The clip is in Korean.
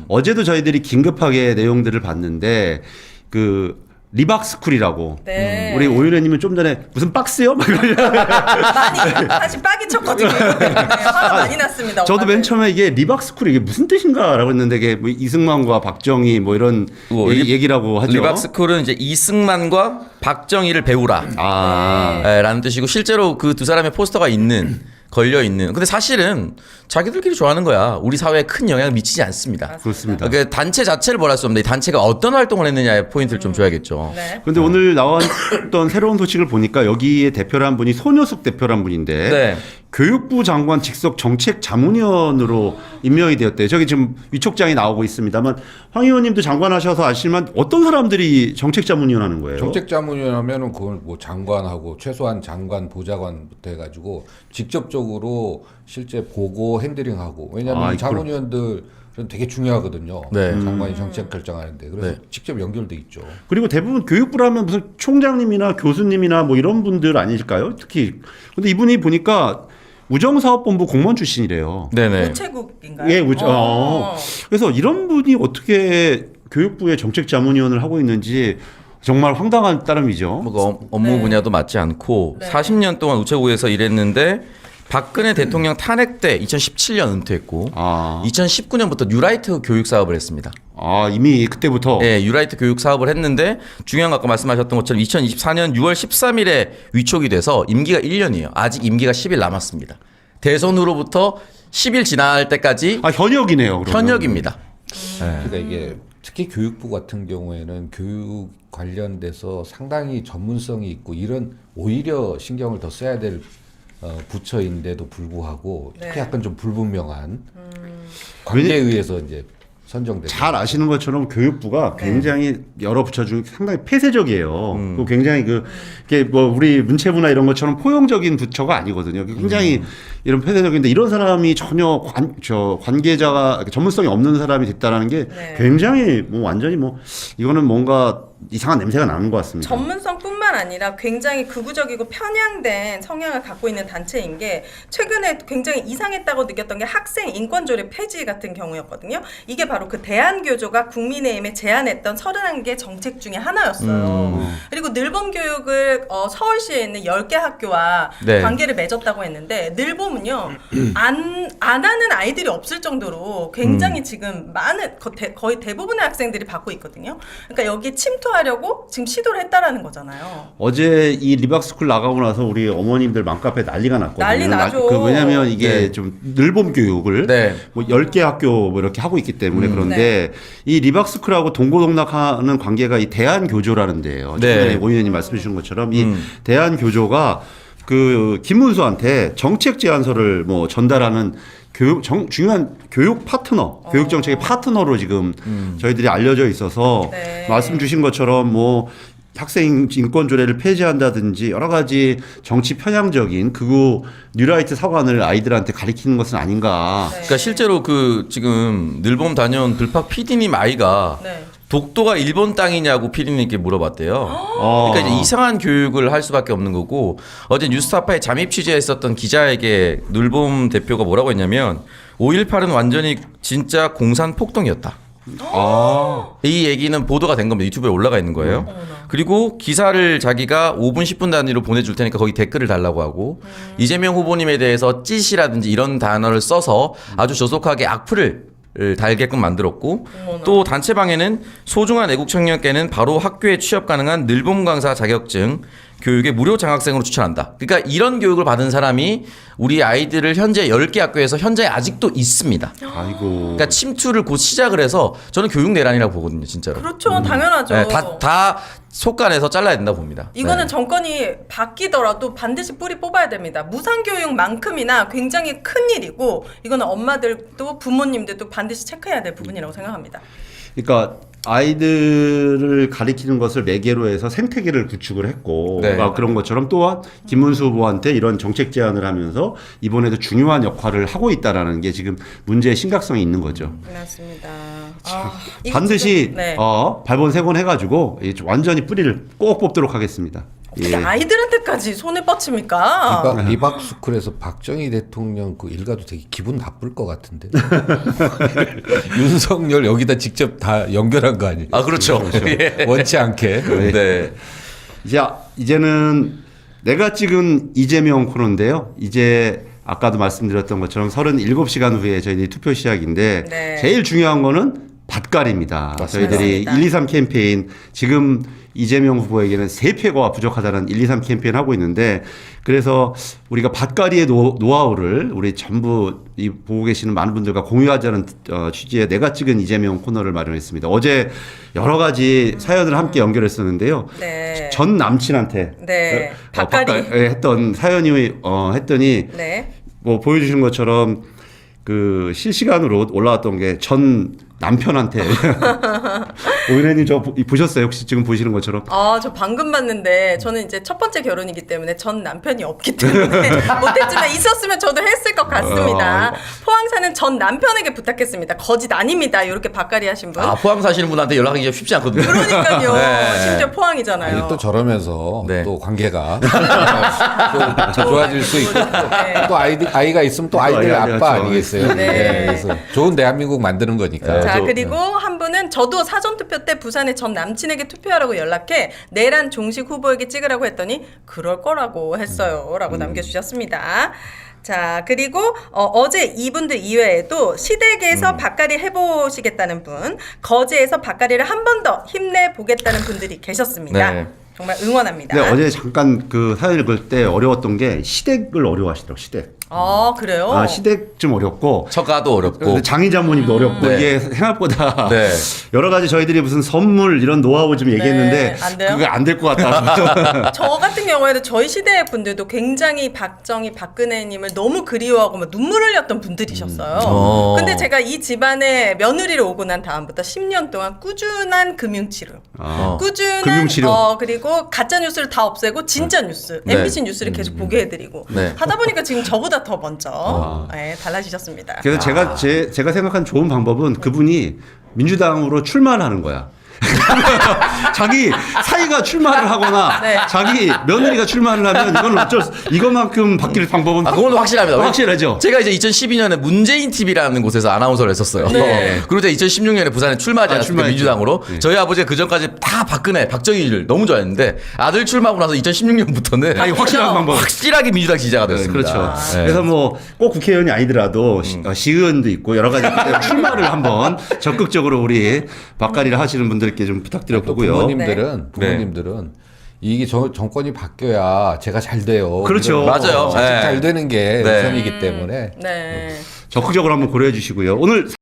어제도 저희들이 긴급하게 내용들을 봤는데 그 리박스쿨이라고. 네. 우리 오윤혜님은 좀 전에 무슨 박스요? 막 많이 다시 빠기 쳤거든요. 네, 화가 많이 났습니다. 저도 맨 처음에 이게 리박스쿨이 이게 무슨 뜻인가라고 했는데 이게 뭐 이승만과 박정희 뭐 이런 얘기라고 하죠. 리박스쿨은 이제 이승만과 박정희를 배우라. 라는 뜻이고 실제로 그 두 사람의 포스터가 걸려 있는. 근데 사실은 자기들끼리 좋아하는 거야. 우리 사회에 큰 영향을 미치지 않습니다. 그렇습니다. 그 단체 자체를 뭘 할 수 없는데 이 단체가 어떤 활동을 했느냐에 포인트를 좀 줘야겠죠. 네. 근데 오늘 나왔던 새로운 소식을 보니까 여기에 대표란 분이 손효숙 대표란 분인데 네. 교육부 장관 직속 정책 자문위원으로 임명이 되었대요. 저기 지금 위촉장이 나오고 있습니다만 황 의원님도 장관 하셔서 아시지만 어떤 사람들이 정책 자문위원 하는 거예요? 정책 자문위원 하면은 그걸 뭐 장관하고 최소한 장관 보좌관부터 해가지고 직접적으로 실제 보고 핸들링하고 왜냐하면 자문위원들은 되게 중요하거든요. 네. 장관이 정책 결정하는데 그래서 네. 직접 연결돼 있죠. 그리고 대부분 교육부라면 무슨 총장님이나 교수님이나 뭐 이런 분들 아닐까요? 특히 근데 이분이 보니까 우정사업본부 공무원 출신이래요. 네네. 우체국인가요? 예, 그래서 이런 분이 어떻게 교육부의 정책 자문위원을 하고 있는지 정말 황당한 따름이죠. 뭐 업무 네. 분야도 맞지 않고 네. 40년 동안 우체국에서 일했는데 박근혜 대통령 탄핵 때 2017년 은퇴했고 2019년부터 뉴라이트 교육 사업을 했습니다. 이미 그때부터. 네, 뉴라이트 교육 사업을 했는데 중요한 거 아까 말씀하셨던 것처럼 2024년 6월 13일에 위촉이 돼서 임기가 1년이에요. 아직 임기가 10일 남았습니다. 대선으로부터 10일 지날 때까지 현역이네요. 그러면. 현역입니다. 그러니까 이게 특히 교육부 같은 경우에는 교육 관련돼서 상당히 전문성이 있고 이런 오히려 신경을 더 써야 될 부처인데도 불구하고 네. 약간 좀 불분명한 관계에 의해서 이제 선정된. 잘 아시는 것처럼 교육부가 굉장히 여러 부처 중에 상당히 폐쇄적이에요. 그 굉장히 이게 뭐 우리 문체부나 이런 것처럼 포용적인 부처가 아니거든요. 굉장히 이런 폐쇄적인데 이런 사람이 전혀 관계자가 전문성이 없는 사람이 됐다라는 게 네. 굉장히 뭐 완전히 뭐 이거는 뭔가 이상한 냄새가 나는 것 같습니다. 전문성뿐만 아니라 굉장히 극우적이고 편향된 성향을 갖고 있는 단체인 게 최근에 굉장히 이상했다고 느꼈던 게 학생 인권조례 폐지 같은 경우였거든요. 이게 바로 그 대한교조가 국민의힘에 제안했던 31개 정책 중에 하나였어요. 그리고 늘봄교육을 서울시에 있는 10개 학교와 네. 관계를 맺었다고 했는데 늘봄은요. 안 하는 아이들이 없을 정도로 굉장히 지금 많은 거의 대부분의 학생들이 받고 있거든요. 그러니까 여기에 침투하려고 지금 시도를 했다라는 거잖아요. 어제 이 리박스쿨 나가고 나서 우리 어머님들 맘카페 난리가 났거든요. 난리 나죠. 왜냐하면 이게 네. 좀 늘봄 교육을 네. 뭐 10개 학교 뭐 이렇게 하고 있기 때문에 그런데 이 리박스쿨하고 동고동락하는 관계가 이 대한교조라는 데예요. 네. 최근에 오 의원님 말씀해 주신 것처럼 이 대한교조가 그 김문수한테 정책 제안서를 뭐 전달하는 중요한 교육 파트너, 교육 정책의 파트너로 지금 저희들이 알려져 있어서 네. 말씀 주신 것처럼 뭐 학생 인권 조례를 폐지한다든지 여러 가지 정치 편향적인 극우 뉴라이트 사관을 아이들한테 가리키는 것은 아닌가. 네. 그러니까 실제로 그 지금 늘봄 다녀온 들팍 PD님 아이가 네. 독도가 일본 땅이냐고 PD님께 물어봤대요. 그러니까 이제 이상한 교육을 할 수밖에 없는 거고 어제 뉴스타파에 잠입 취재했었던 기자에게 늘봄 대표가 뭐라고 했냐면 5.18은 완전히 진짜 공산 폭동이었다. 이 얘기는 보도가 된 겁니다. 유튜브에 올라가 있는 거예요. 그리고 기사를 자기가 5분 10분 단위로 보내줄 테니까 거기 댓글을 달라고 하고 이재명 후보님에 대해서 찌시라든지 이런 단어를 써서 아주 조속하게 악플을 달게끔 만들었고 또 단체방에는 소중한 애국 청년께는 바로 학교에 취업 가능한 늘봄 강사 자격증 교육에 무료 장학생으로 추천한다. 그러니까 이런 교육을 받은 사람이 우리 아이들을 현재 10개 학교에서 현재 아직도 있습니다. 아이고. 그러니까 침투를 곧 시작을 해서 저는 교육 내란이라고 보거든요, 진짜로. 그렇죠. 당연하죠. 네, 다 속간에서 잘라야 된다고 봅니다. 이거는 네. 정권이 바뀌더라도 반드시 뿌리 뽑아야 됩니다. 무상교육만큼이나 굉장히 큰 일이고 이거는 엄마들도 부모님들도 반드시 체크해야 될 부분이라고 생각합니다. 그러니까 아이들을 가리키는 것을 매개로 해서 생태계를 구축을 했고 네. 그런 것처럼 또한 김문수 후보한테 이런 정책 제안을 하면서 이번에도 중요한 역할을 하고 있다라는 게 지금 문제의 심각성이 있는 거죠. 맞습니다. 반드시 네. 발본색원 해가지고 완전히 뿌리를 꼭 뽑도록 하겠습니다. 어떻게 아이들한테까지 손을 뻗칩니까? 리박스쿨에서 박정희 대통령 그 일가도 되게 기분 나쁠 것 같은데. 윤석열 여기다 직접 다 연결한 거 아니에요? 아 그렇죠. 예. 원치 않게. 네. 이제는 내가 찍은 이재명 코너인데요. 이제 아까도 말씀드렸던 것처럼 37시간 후에 저희들이 투표 시작인데 네. 제일 중요한 거는 밭갈입니다. 저희들이 맞습니다. 1, 2, 3 캠페인 지금 이재명 후보에게는 3표가 부족하다는 1, 2, 3 캠페인 하고 있는데 그래서 우리가 밭갈이의 노하우를 우리 전부 이 보고 계시는 많은 분들과 공유하자는 취지의 내가 찍은 이재명 코너를 마련했습니다. 어제 여러 가지 사연을 함께 연결했었는데요. 네. 전 남친한테 네. 밭갈이. 했던 사연이 했더니 네. 뭐 보여주신 것처럼 그 실시간으로 올라왔던 게 전 남편한테 오윤혜님 저 보셨어요? 혹시 지금 보시는 것처럼? 저 방금 봤는데 저는 이제 첫 번째 결혼이기 때문에 전 남편이 없기 때문에 못했지만 있었으면 저도 했을 것 같습니다. 포항 사는 전 남편에게 부탁했습니다. 거짓 아닙니다. 이렇게 밭갈이 하신 분. 아 포항 사시는 분한테 연락하기 쉽지 않거든요. 그러니까요. 네. 심지어 포항이잖아요. 아니, 또 저러면서 네. 또 관계가 또 좋아질 수 있고 네. 또 아이가 있으면 또 아이들 아이가 아빠 있죠. 아니겠어요? 네. 그래서 좋은 대한민국 만드는 거니까. 자, 그리고 한 분은 저도 사전투표 때 부산의 전 남친에게 투표하라고 연락해 내란 종식 후보에게 찍으라고 했더니 그럴 거라고 했어요. 라고 남겨주셨습니다. 자, 그리고 어제 이분들 이외에도 시댁에서 밭갈이 해보시겠다는 분, 거제에서 밭갈이를 한 번 더 힘내보겠다는 분들이 계셨습니다. 네. 정말 응원합니다. 근데 어제 잠깐 그 사연 읽을 때 어려웠던 게 시댁을 어려워하시더라고요. 시댁. 그래요? 시댁 좀 어렵고 처가도 어렵고. 근데 장인장모님도 어렵고 네. 이게 생각보다 네. 여러 가지 저희들이 무슨 선물 이런 노하우 좀 얘기했는데 안 돼요? 그게 안 될 것 같다. 저 같은 경우에는 저희 시대 분들도 굉장히 박정희, 박근혜님을 너무 그리워하고 막 눈물 흘렸던 분들이셨어요. 근데 제가 이 집안에 며느리를 오고 난 다음부터 10년 동안 꾸준한 금융치료, 꾸준한 금융치료. 그리고 가짜 뉴스를 다 없애고 진짜 뉴스, 네. MBC 뉴스를 계속 보게 해드리고 네. 하다 보니까 지금 저보다 더 먼저 달라지셨습니다. 그래서 제가 생각한 좋은 방법은 그분이 민주당으로 출마를 하는 거야. 자기 사이가 출마를 하거나 네. 자기 며느리가 출마를 하면 이건 이것만큼 바뀔 방법은 그건 확실합니다. 확실하죠. 제가 이제 2012년에 문재인 TV라는 곳에서 아나운서를 했었어요. 네. 그리고 이제 2016년에 부산에 출마하지 않았습니까? 출마했죠. 민주당으로. 네. 저희 아버지가 그 전까지 다 박근혜, 박정희를 너무 좋아했는데 아들 출마하고 나서 2016년부터는 아니, 확실한 방법. 확실하게 민주당 지지자가 네, 됐습니다. 그렇죠. 네. 그래서 뭐 꼭 국회의원이 아니더라도 시의원도 있고 여러 가지 있기 때문에 출마를 한번 적극적으로 우리 밭갈이를 하시는 분들께 좀 또 부탁드려보고요. 부모님들은 이게 정권이 바뀌어야 제가 잘 돼요. 그렇죠. 맞아요. 자식 네. 잘 되는 게 네. 우선이기 때문에 네. 적극적으로 한번 고려해 주시고요. 오늘